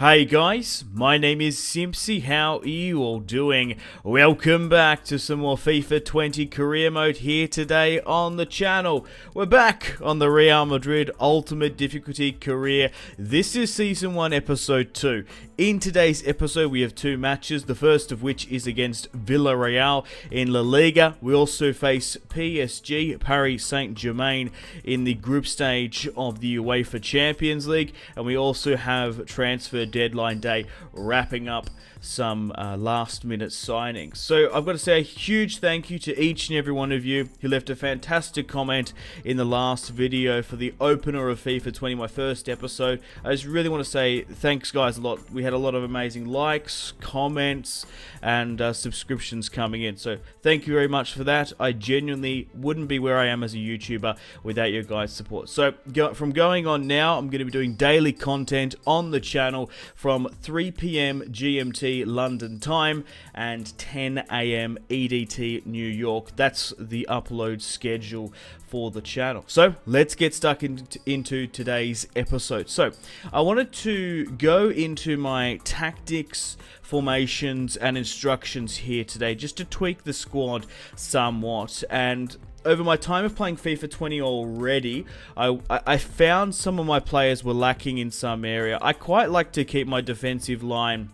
Hey guys, my name is Simpzy. How are you all doing? Welcome back to some more FIFA 20 Career Mode here today on the channel. We're back on the Real Madrid Ultimate Difficulty Career. This is Season 1 Episode 2. In today's episode we have two matches, the first of which is against Villarreal in La Liga. We also face PSG, Paris Saint-Germain in the group stage of the UEFA Champions League. And we also have transfer deadline day wrapping up some last minute signings. So I've got to say a huge thank you to each and every one of you who left a fantastic comment in the last video for the opener of FIFA 20, my first episode. I just really want to say thanks guys a lot. We had a lot of amazing likes, comments and subscriptions coming in, so thank you very much for that. I genuinely wouldn't be where I am as a YouTuber without your guys' support. So from going on now, I'm going to be doing daily content on the channel from 3 PM GMT London time and 10 AM EDT New York. That's the upload schedule for the channel. So let's get stuck into today's episode. So I wanted to go into my tactics, formations and instructions here today just to tweak the squad somewhat. And over my time of playing FIFA 20 already, I found some of my players were lacking in some area. I quite like to keep my defensive line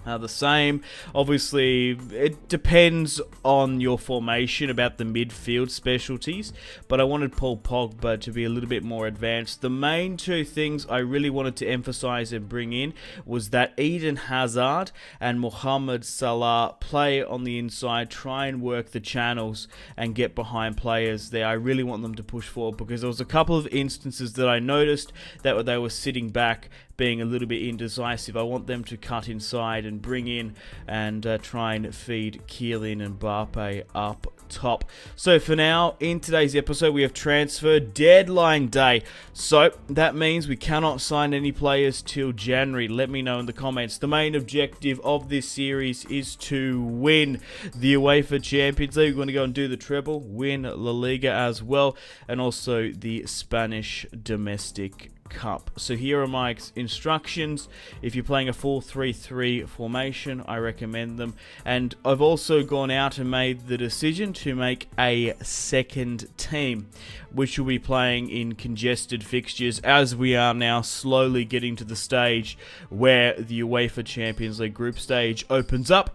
the same. Obviously, it depends on your formation about the midfield specialties, but I wanted Paul Pogba to be a little bit more advanced. The main two things I really wanted to emphasize and bring in was that Eden Hazard and Mohamed Salah play on the inside, try and work the channels and get behind players there. I really want them to push forward because there was a couple of instances that I noticed that they were sitting back, being a little bit indecisive. I want them to cut inside and bring in and try and feed Kylian Mbappe up top. So for now, in today's episode, we have transfer deadline day. So that means we cannot sign any players till January. Let me know in the comments. The main objective of this series is to win the UEFA Champions League. We're going to go and do the treble, win La Liga as well, and also the Spanish domestic Cup. So here are my instructions. If you're playing a 4-3-3 formation, I recommend them. And I've also gone out and made the decision to make a second team, which will be playing in congested fixtures as we are now slowly getting to the stage where the UEFA Champions League group stage opens up.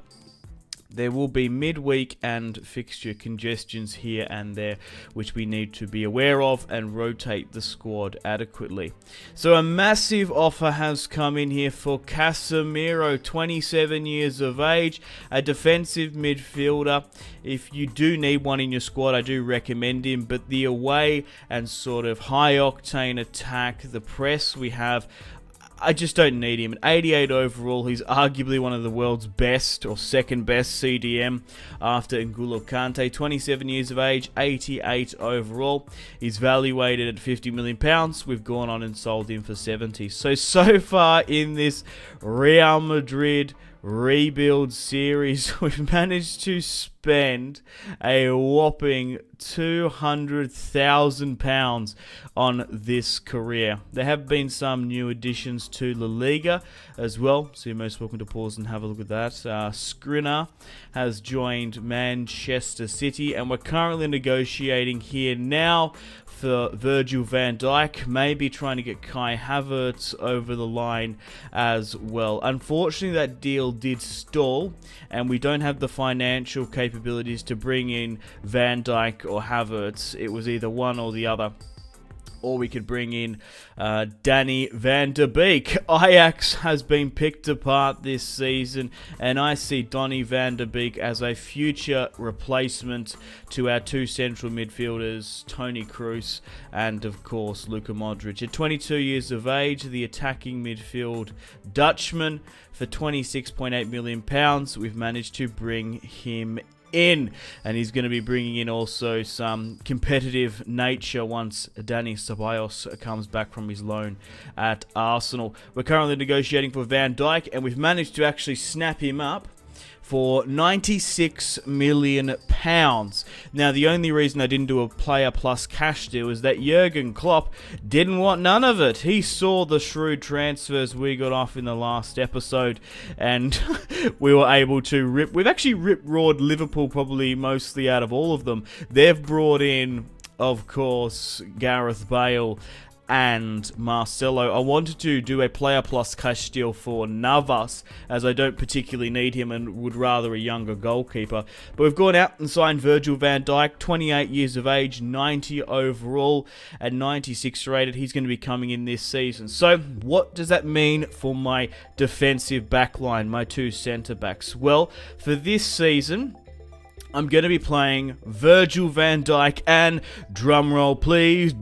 There will be midweek and fixture congestions here and there, which we need to be aware of and rotate the squad adequately. So a massive offer has come in here for Casemiro, 27 years of age, a defensive midfielder. If you do need one in your squad, I do recommend him, but the away and sort of high-octane attack, the press we have, I just don't need him. At 88 overall, he's arguably one of the world's best or second best CDM after N'Golo Kante. 27 years of age, 88 overall. He's valuated at £50 million. We've gone on and sold him for 70. So far in this Real Madrid rebuild series, we've managed to spend a whopping £200,000 on this career. There have been some new additions to La Liga as well, so you're most welcome to pause and have a look at that. Skriniar has joined Manchester City, and we're currently negotiating here now for Virgil Van Dyck, maybe trying to get Kai Havertz over the line as well. Unfortunately, that deal did stall, and we don't have the financial capabilities to bring in Van Dyck or Havertz. It was either one or the other. Or we could bring in Donny van der Beek. Ajax has been picked apart this season, and I see Donny van der Beek as a future replacement to our two central midfielders, Toni Kroos and, of course, Luka Modric. At 22 years of age, the attacking midfield Dutchman, for £26.8 million, we've managed to bring him in, and he's going to be bringing in also some competitive nature once Dani Ceballos comes back from his loan at Arsenal. We're currently negotiating for Van Dijk, and we've managed to actually snap him up for £96 million. Now, the only reason I didn't do a player plus cash deal is that Jurgen Klopp didn't want none of it. He saw the shrewd transfers we got off in the last episode, and we were able to we've actually rip-roared Liverpool probably mostly out of all of them. They've brought in, of course, Gareth Bale and Marcelo. I wanted to do a player plus cash deal for Navas, as I don't particularly need him and would rather a younger goalkeeper. But we've gone out and signed Virgil Van Dyck, 28 years of age, 90 overall, and 96 rated. He's going to be coming in this season. So what does that mean for my defensive backline, my two centre-backs? Well, for this season, I'm going to be playing Virgil van Dijk and, drumroll please,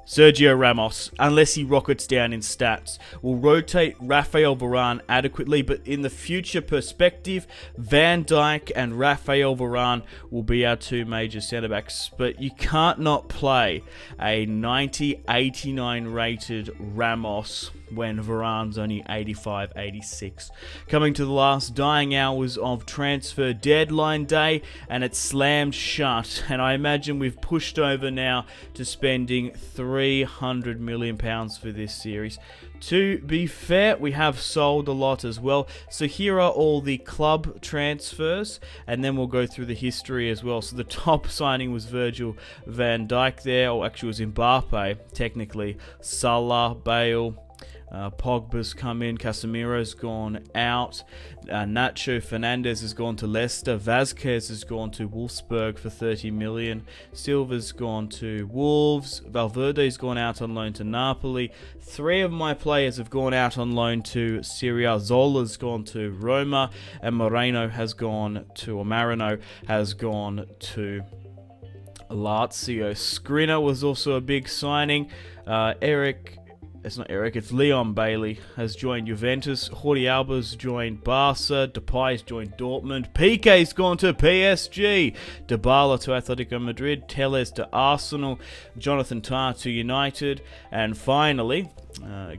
Sergio Ramos, unless he rockets down in stats. We'll rotate Rafael Varane adequately, but in the future perspective, Van Dijk and Rafael Varane will be our two major centre-backs. But you can't not play a 90, 89 rated Ramos when Varane's only 85, 86. Coming to the last dying hours of transfer deadline day, and it's slammed shut, and I imagine we've pushed over now to spending £300 million for this series. To be fair, we have sold a lot as well. So here are all the club transfers, and then we'll go through the history as well. So the top signing was Virgil van Dijk there, or actually it was Mbappe, technically. Salah, Bale, Pogba's come in, Casemiro's gone out, Nacho Fernandez has gone to Leicester, Vazquez has gone to Wolfsburg for 30 million, Silva's gone to Wolves, Valverde's gone out on loan to Napoli, 3 of my players have gone out on loan to Syria, Zola's gone to Roma, and Marino has gone to Lazio. Skriniar was also a big signing. It's Leon Bailey has joined Juventus. Jordi Alba's joined Barca. Depay's joined Dortmund. Piqué's gone to PSG. Dybala to Atletico Madrid. Telles to Arsenal. Jonathan Tah to United. And finally,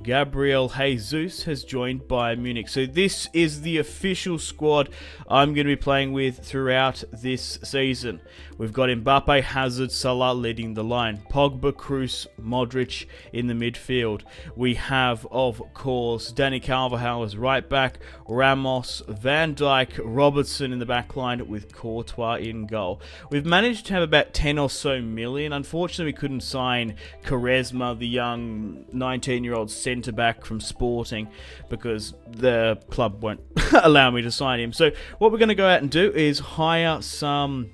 Gabriel Jesus has joined Bayern Munich. So this is the official squad I'm going to be playing with throughout this season. We've got Mbappe, Hazard, Salah leading the line. Pogba, Kroos, Modric in the midfield. We have, of course, Dani Carvajal as right back, Ramos, Van Dijk, Robertson in the back line with Courtois in goal. We've managed to have about 10 or so million. Unfortunately, we couldn't sign Quaresma, the young 19-year-old centre-back from Sporting, because the club won't allow me to sign him. So what we're going to go out and do is hire some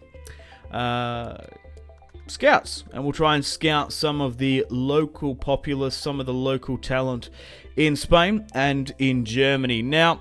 scouts, and we'll try and scout some of the local populace, some of the local talent in Spain and in Germany. Now,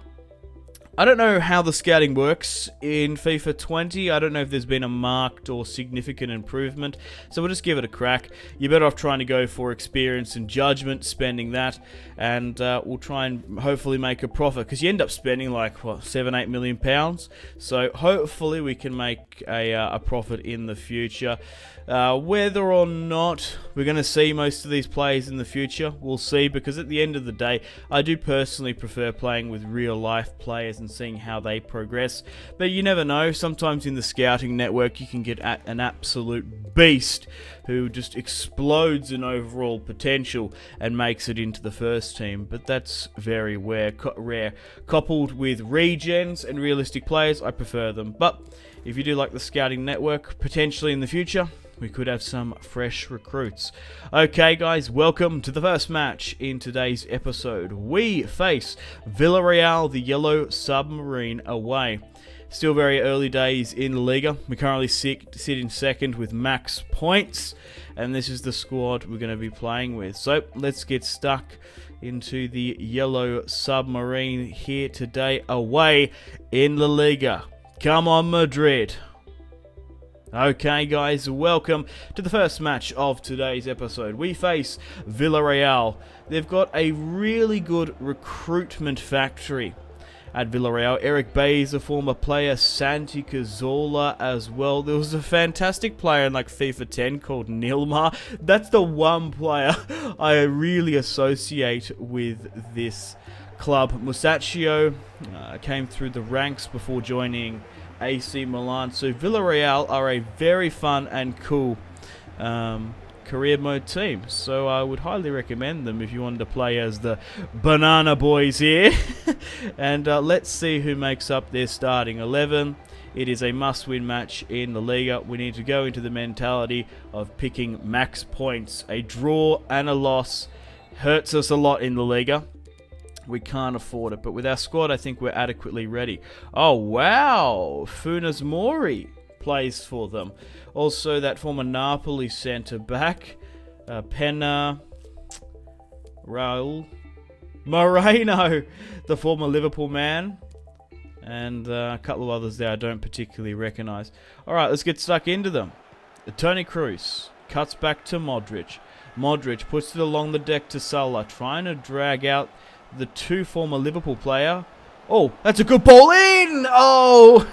I don't know how the scouting works in FIFA 20. I don't know if there's been a marked or significant improvement, so we'll just give it a crack. You're better off trying to go for experience and judgment, spending that, and we'll try and hopefully make a profit, because you end up spending like, what, £7-8 million. So hopefully we can make a profit in the future. Whether or not we're going to see most of these players in the future, we'll see, because at the end of the day, I do personally prefer playing with real-life players and seeing how they progress. But you never know, sometimes in the scouting network you can get an absolute beast who just explodes in overall potential and makes it into the first team. But that's very rare. Coupled with regens and realistic players, I prefer them. But if you do like the scouting network, potentially in the future, we could have some fresh recruits. Okay, guys, welcome to the first match in today's episode. We face Villarreal, the Yellow Submarine, away. Still very early days in La Liga. We currently sit in second with max points, and this is the squad we're going to be playing with. So let's get stuck into the Yellow Submarine here today, away in La Liga. Come on, Madrid. Okay, guys, welcome to the first match of today's episode. We face Villarreal. They've got a really good recruitment factory at Villarreal. Eric Bay is a former player, Santi Cazorla as well. There was a fantastic player in like FIFA 10 called Nilmar. That's the one player I really associate with this club. Musacchio came through the ranks before joining AC Milan. So Villarreal are a very fun and cool career mode team. So I would highly recommend them if you wanted to play as the Banana Boys here. And let's see who makes up their starting 11. It is a must-win match in the Liga. We need to go into the mentality of picking max points. A draw and a loss hurts us a lot in the Liga. We can't afford it. But with our squad, I think we're adequately ready. Oh, wow! Funes Mori plays for them. Also, that former Napoli centre-back, Penna, Raul, Moreno, the former Liverpool man. And a couple of others there I don't particularly recognise. Alright, let's get stuck into them. Toni Kroos cuts back to Modric. Modric puts it along the deck to Salah, trying to drag out the two former Liverpool player. Oh, that's a good ball in! Oh,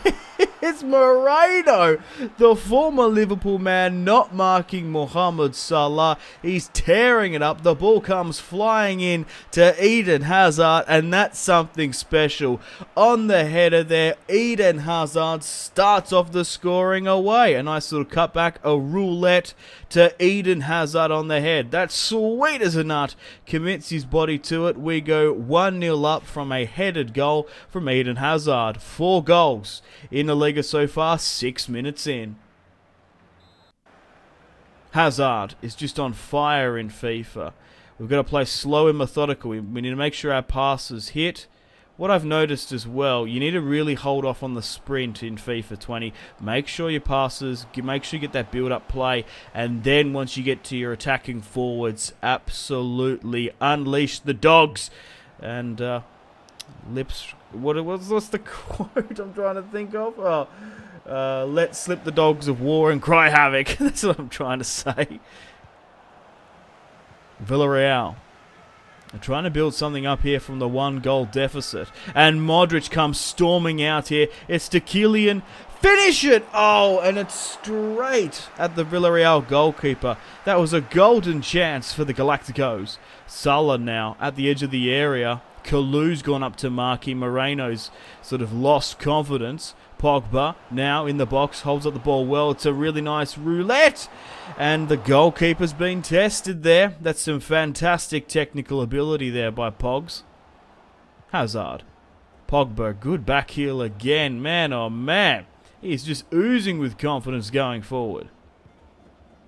it's Moreno, the former Liverpool man, not marking Mohamed Salah. He's tearing it up. The ball comes flying in to Eden Hazard, and that's something special. On the header there, Eden Hazard starts off the scoring away. A nice little cutback, a roulette to Eden Hazard on the head. That's sweet as a nut. Commits his body to it. We go 1-0 up from a headed goal from Eden Hazard. 4 goals in the Liga so far, 6 minutes in. Hazard is just on fire in FIFA. We've got to play slow and methodical. We need to make sure our passes hit. What I've noticed as well, you need to really hold off on the sprint in FIFA 20. Make sure your passes, make sure you get that build-up play, and then once you get to your attacking forwards, absolutely unleash the dogs. And what's the quote I'm trying to think of? Let slip the dogs of war and cry havoc. That's what I'm trying to say. Villarreal. They're trying to build something up here from the 1-goal deficit. And Modric comes storming out here. It's to Kylian. Finish it! Oh, and it's straight at the Villarreal goalkeeper. That was a golden chance for the Galacticos. Salah now at the edge of the area. Kalu's gone up to Marquis. Moreno's sort of lost confidence. Pogba now in the box, holds up the ball well. It's a really nice roulette. And the goalkeeper's been tested there. That's some fantastic technical ability there by Pogs. Hazard. Pogba, good back heel again. Man, oh man. He's just oozing with confidence going forward.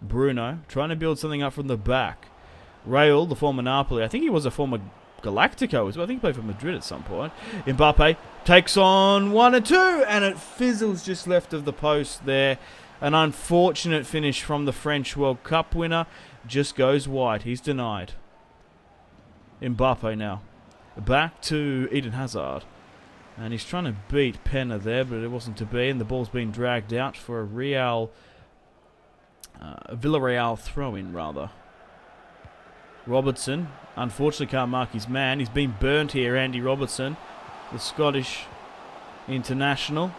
Bruno, trying to build something up from the back. Raul, the former Napoli. I think he was a former Galactico as well. I think he played for Madrid at some point. Mbappe takes on 1 and 2, and it fizzles just left of the post there. An unfortunate finish from the French World Cup winner. Just goes wide. He's denied. Mbappe now. Back to Eden Hazard. And he's trying to beat Penna there, but it wasn't to be. And the ball's been dragged out for a Villarreal throw-in, rather. Robertson, unfortunately can't mark his man. He's been burnt here, Andy Robertson, the Scottish international.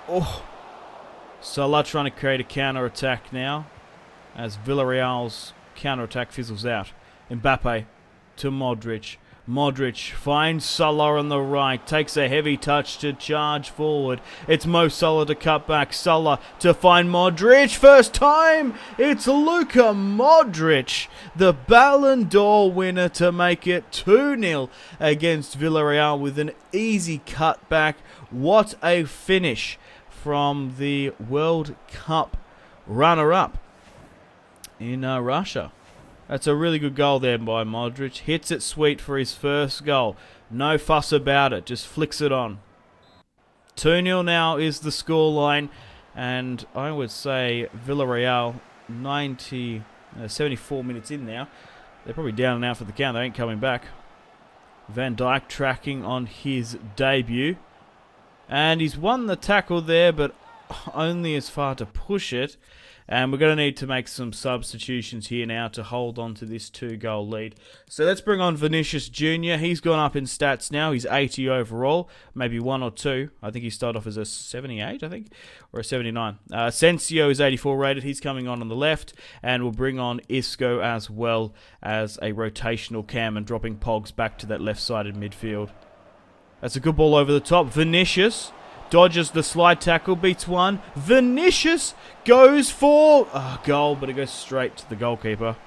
Oh, Salah trying to create a counter-attack now, as Villarreal's counter-attack fizzles out. Mbappe to Modric. Modric finds Salah on the right, takes a heavy touch to charge forward. It's Mo Salah to cut back. Salah to find Modric. First time, it's Luka Modric, the Ballon d'Or winner, to make it 2-0 against Villarreal with an easy cutback. What a finish from the World Cup runner-up in Russia. That's a really good goal there by Modric. Hits it sweet for his first goal. No fuss about it. Just flicks it on. 2-0 now is the scoreline. And I would say Villarreal, 74 minutes in now. They're probably down and out for the count. They ain't coming back. Van Dijk tracking on his debut. And he's won the tackle there, but only as far to push it. And we're going to need to make some substitutions here now to hold on to this 2-goal lead. So let's bring on Vinicius Jr. He's gone up in stats now. He's 80 overall, maybe 1 or 2. I think he started off as a 78, I think, or a 79. Sensio is 84 rated. He's coming on the left. And we'll bring on Isco as well as a rotational cam and dropping Pogs back to that left-sided midfield. That's a good ball over the top. Vinicius dodges the slide tackle, beats one. Vinicius goes for a goal, but it goes straight to the goalkeeper.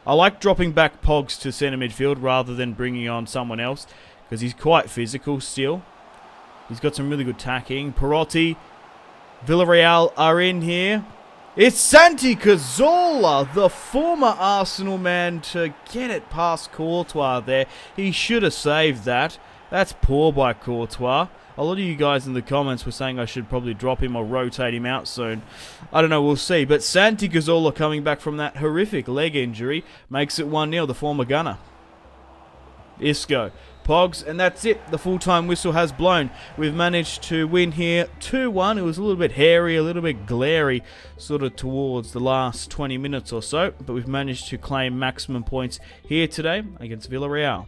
I like dropping back Pogs to centre midfield rather than bringing on someone else because he's quite physical still. He's got some really good tacking. Perotti, Villarreal are in here. It's Santi Cazorla, the former Arsenal man, to get it past Courtois there. He should have saved that. That's poor by Courtois. A lot of you guys in the comments were saying I should probably drop him or rotate him out soon. I don't know, we'll see. But Santi Cazorla coming back from that horrific leg injury makes it 1-0, the former gunner. Isco, Pogs, and that's it. The full-time whistle has blown. We've managed to win here 2-1. It was a little bit hairy, a little bit glary, sort of towards the last 20 minutes or so. But we've managed to claim maximum points here today against Villarreal.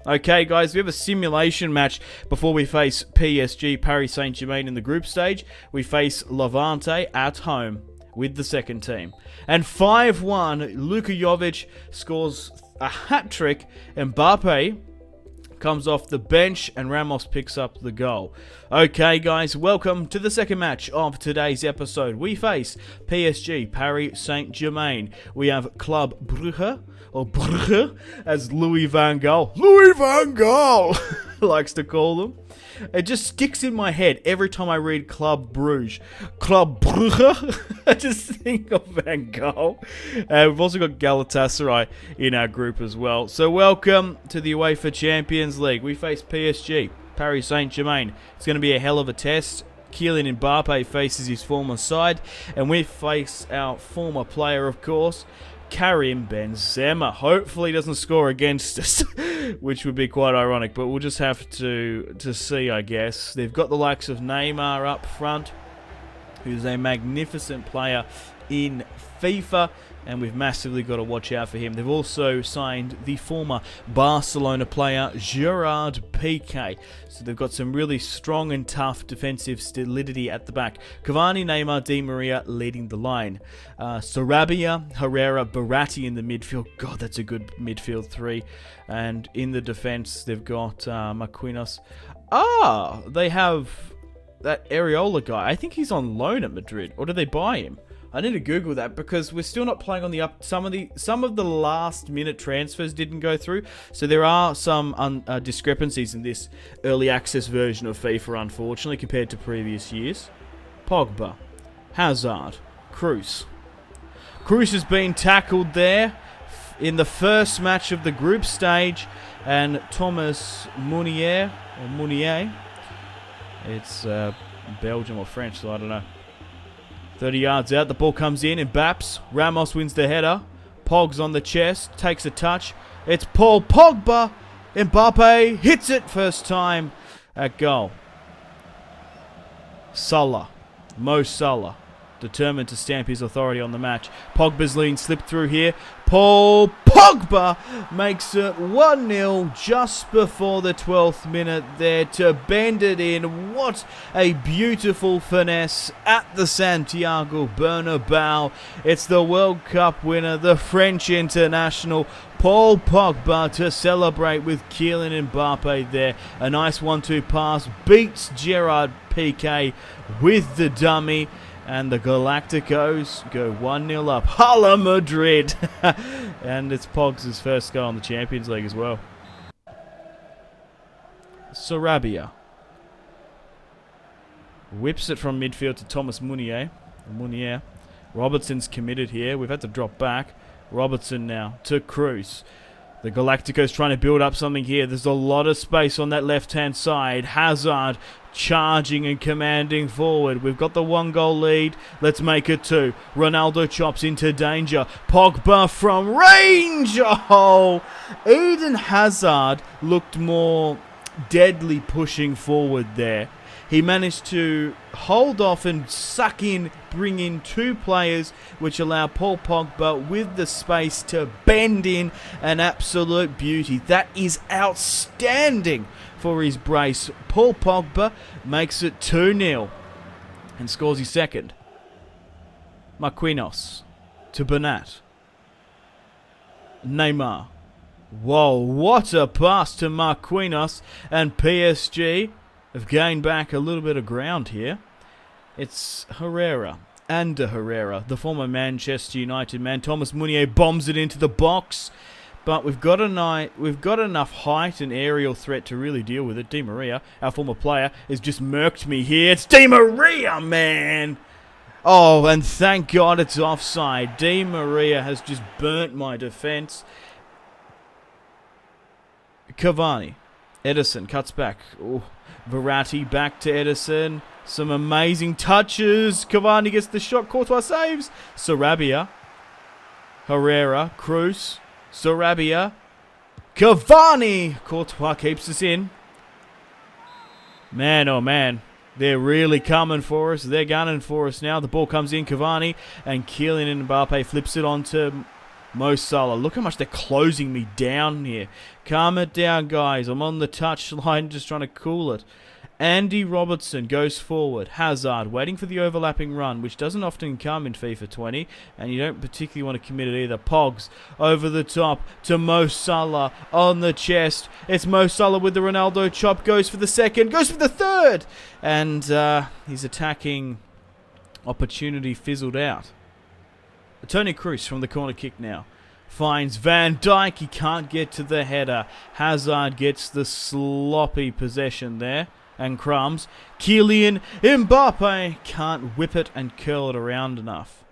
Okay, guys, we have a simulation match before we face PSG, Paris Saint-Germain in the group stage. We face Levante at home with the second team. And 5-1, Luka Jovic scores a hat-trick. Mbappe comes off the bench and Ramos picks up the goal. Okay, guys, welcome to the second match of today's episode. We face PSG, Paris Saint-Germain. We have Club Brugge, or Brugge, as Louis van Gaal likes to call them. It just sticks in my head every time I read Club Bruges. Club Brugge, I just think of Van Gaal. We've also got Galatasaray in our group as well. So welcome to the UEFA Champions League. We face PSG, Paris Saint-Germain. It's going to be a hell of a test. Kylian Mbappe faces his former side, and we face our former player, of course, Karim Benzema. Hopefully he doesn't score against us, which would be quite ironic, but we'll just have to see, I guess. They've got the likes of Neymar up front, who's a magnificent player in FIFA, and we've massively got to watch out for him. They've also signed the former Barcelona player Gerard Piqué. So they've got some really strong and tough defensive solidity at the back. Cavani, Neymar, Di Maria leading the line. Sarabia, Herrera, Baratti in the midfield. God, that's a good midfield three. And in the defense, they've got Marquinhos. They have that Areola guy. I think he's on loan at Madrid. Or did they buy him? I need to Google that because we're still not playing on the up. Some of the last minute transfers didn't go through, so there are some discrepancies in this early access version of FIFA, unfortunately, compared to previous years. Pogba, Hazard, Kroos. Kroos has been tackled there in the first match of the group stage, and Thomas Meunier, it's Belgium or French, so I don't know. 30 yards out, the ball comes in, and Baps. Ramos wins the header. Pogs on the chest, takes a touch. It's Paul Pogba. Mbappe hits it first time at goal. Salah, Mo Salah, determined to stamp his authority on the match. Pogba's lean slipped through here. Paul Pogba makes it 1-0 just before the 12th minute there to bend it in. What a beautiful finesse at the Santiago Bernabeu. It's the World Cup winner, the French international, Paul Pogba, to celebrate with Kylian Mbappe there. A nice 1-2 pass, beats Gerard Piqué with the dummy. And the Galacticos go 1-0 up. Hala Madrid! And it's Pogs' first goal in the Champions League as well. Sarabia whips it from midfield to Thomas Meunier. Robertson's committed here. We've had to drop back. Robertson now to Kroos. The Galacticos trying to build up something here. There's a lot of space on that left-hand side. Hazard charging and commanding forward. We've got the 1-goal lead. Let's make it 2. Ronaldo chops into danger. Pogba from range. Oh, Eden Hazard looked more deadly pushing forward there. he managed to hold off and suck in, bring in 2 players, which allow Paul Pogba with the space to bend in an absolute beauty. That is outstanding for his brace. Paul Pogba makes it 2-0 and scores his second. Marquinhos to Bernat. Neymar. Whoa, what a pass to Marquinhos, and PSG have gained back a little bit of ground here. It's Herrera, the former Manchester United man. Thomas Meunier bombs it into the box, but we've got enough height and aerial threat to really deal with it. Di Maria, our former player, has just murked me here. It's Di Maria, man! Oh, and thank God it's offside. Di Maria has just burnt my defence. Cavani. Ederson cuts back. Ooh. Verratti back to Ederson. Some amazing touches. Cavani gets the shot. Courtois saves. Sarabia. Herrera. Cruz. Sarabia. Cavani. Courtois keeps us in. Man, oh man. They're really coming for us. They're gunning for us now. The ball comes in. Cavani. And Kylian Mbappe flips it onto Mo Salah. Look how much they're closing me down here. Calm it down, guys. I'm on the touchline just trying to cool it. Andy Robertson goes forward. Hazard waiting for the overlapping run, which doesn't often come in FIFA 20, and you don't particularly want to commit it either. Pogs over the top to Mo Salah on the chest. It's Mo Salah with the Ronaldo chop. Goes for the second. Goes for the third. And his attacking opportunity fizzled out. Toni Kroos from the corner kick now. Finds Van Dijk. He can't get to the header. Hazard gets the sloppy possession there. And crumbs. Kylian Mbappe can't whip it and curl it around enough.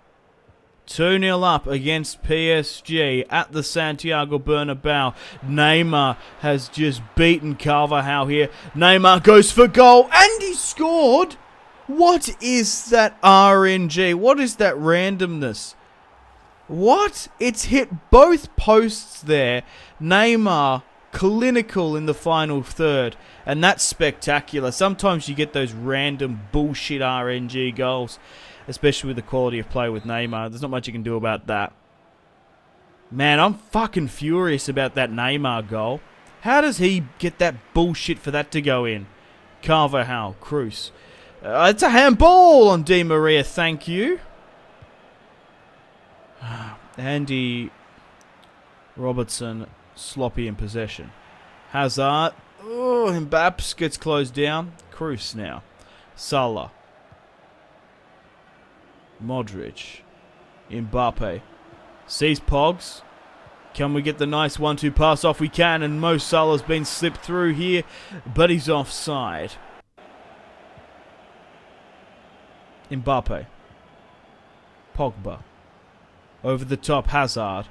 2-0 up against PSG at the Santiago Bernabeu. Neymar has just beaten Carvajal here. Neymar goes for goal and he scored! What is that RNG? What is that randomness? What? It's hit both posts there. Neymar, clinical in the final third. And that's spectacular. Sometimes you get those random bullshit RNG goals. Especially with the quality of play with Neymar. There's not much you can do about that. Man, I'm fucking furious about that Neymar goal. How does he get that bullshit for that to go in? Carvajal, Cruz. It's a handball on Di Maria, thank you. Andy Robertson, sloppy in possession. Hazard. Oh, Mbappe gets closed down. Cruz now. Salah. Modric. Mbappe. Sees Pogs. Can we get the nice 1-2 pass off? We can, and Mo Salah's been slipped through here, but he's offside. Mbappe. Pogba. Over the top, Hazard.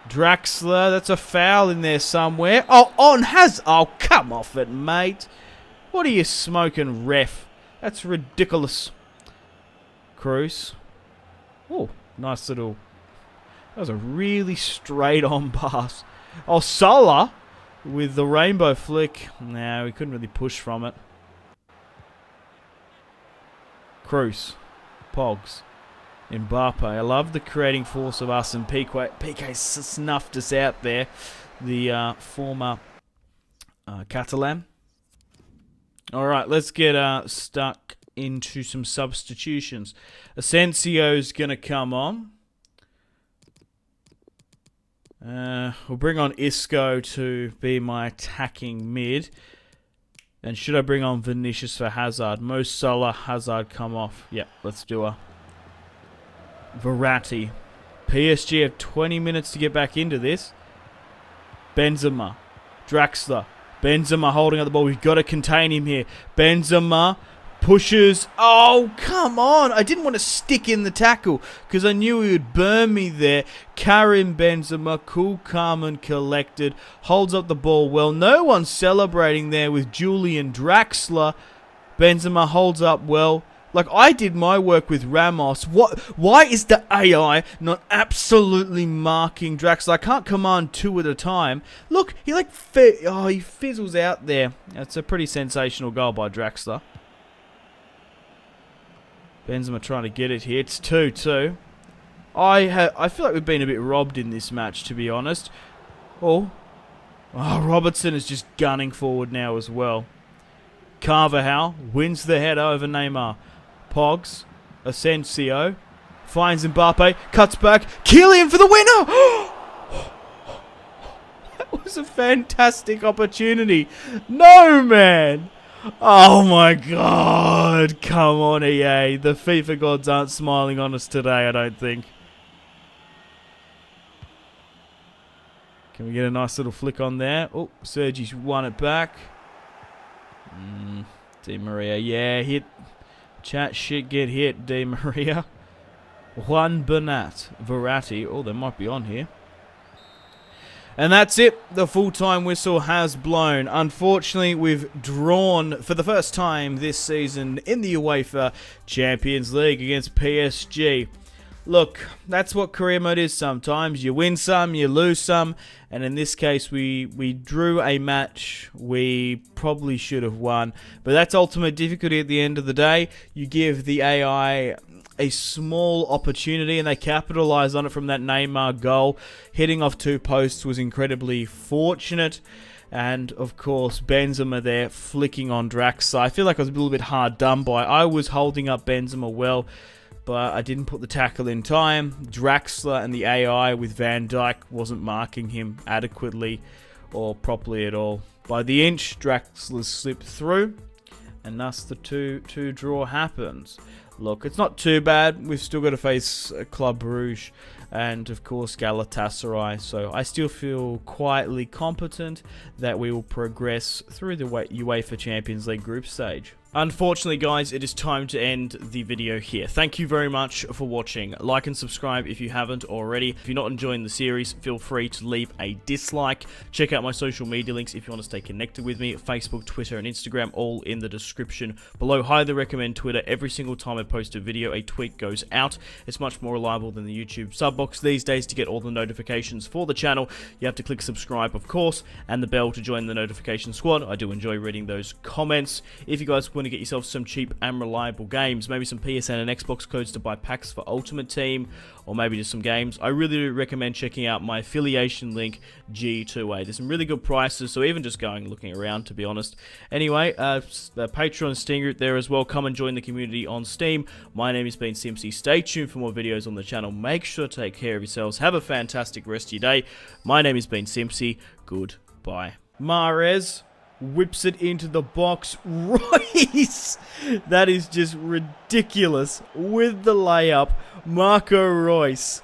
Draxler, that's a foul in there somewhere. Oh, on Hazard. Oh, come off it, mate. What are you smoking, ref? That's ridiculous. Cruz. Oh, nice little... That was a really straight-on pass. Oh, Salah with the rainbow flick. No, he couldn't really push from it. Cruz. Pogs. Mbappe. I love the creating force of us, and Piqué snuffed us out there. The former Catalan. Alright, let's get stuck into some substitutions. Asensio's going to come on. We'll bring on Isco to be my attacking mid. And should I bring on Vinicius for Hazard? Mo Salah, Hazard come off. Yep, let's do a Verratti. PSG have 20 minutes to get back into this. Benzema. Draxler. Benzema holding up the ball. We've got to contain him here. Benzema pushes. Oh, come on. I didn't want to stick in the tackle because I knew he would burn me there. Karim Benzema, cool, calm and collected. Holds up the ball well. No one's celebrating there with Julian Draxler. Benzema holds up well. Like, I did my work with Ramos. Why is the AI not absolutely marking Draxler? I can't command 2 at a time. Look, he he fizzles out there. That's a pretty sensational goal by Draxler. Benzema trying to get it here. It's 2-2. I feel like we've been a bit robbed in this match, to be honest. Oh, Robertson is just gunning forward now as well. Carvajal wins the header over Neymar. Pogs, Asensio, finds Mbappe, cuts back, Kylian for the winner! That was a fantastic opportunity. No, man! Oh my god! Come on, EA. The FIFA gods aren't smiling on us today, I don't think. Can we get a nice little flick on there? Oh, Sergi's won it back. Di Maria, yeah, hit. Chat shit, get hit, Di Maria. Juan Bernat, Verratti. Oh, they might be on here. And that's it. The full-time whistle has blown. Unfortunately, we've drawn for the first time this season in the UEFA Champions League against PSG. Look, that's what career mode is sometimes. You win some, you lose some. And in this case, we drew a match we probably should have won. But that's ultimate difficulty at the end of the day. You give the AI a small opportunity and they capitalize on it from that Neymar goal. Hitting off 2 posts was incredibly fortunate. And of course, Benzema there flicking on Draxler. I feel like I was a little bit hard done by. I was holding up Benzema well, but I didn't put the tackle in time. Draxler and the AI with Van Dijk wasn't marking him adequately or properly at all. By the inch, Draxler slipped through, and thus the 2-2 draw happens. Look, it's not too bad. We've still got to face Club Brugge and, of course, Galatasaray. So I still feel quietly competent that we will progress through the UEFA Champions League group stage. Unfortunately, guys, it is time to end the video here. Thank you very much for watching. Like and subscribe if you haven't already. If you're not enjoying the series, feel free to leave a dislike. Check out my social media links if you want to stay connected with me. Facebook, Twitter, and Instagram, all in the description below. Highly recommend Twitter. Every single time I post a video, a tweet goes out. It's much more reliable than the YouTube sub box these days. To get all the notifications for the channel, you have to click subscribe, of course, and the bell to join the notification squad. I do enjoy reading those comments. If you guys want to get yourself some cheap and reliable games, maybe some PSN and Xbox codes to buy packs for Ultimate Team, or maybe just some games, I really do recommend checking out my affiliation link, G2A. There's some really good prices, so even just looking around, to be honest. Anyway, the Patreon Steam group there as well. Come and join the community on Steam. My name has been Simpzy. Stay tuned for more videos on the channel. Make sure to take care of yourselves. Have a fantastic rest of your day. My name has been Simpzy. Goodbye. Mahrez whips it into the box. Royce! That is just ridiculous. With the layup, Marco Reus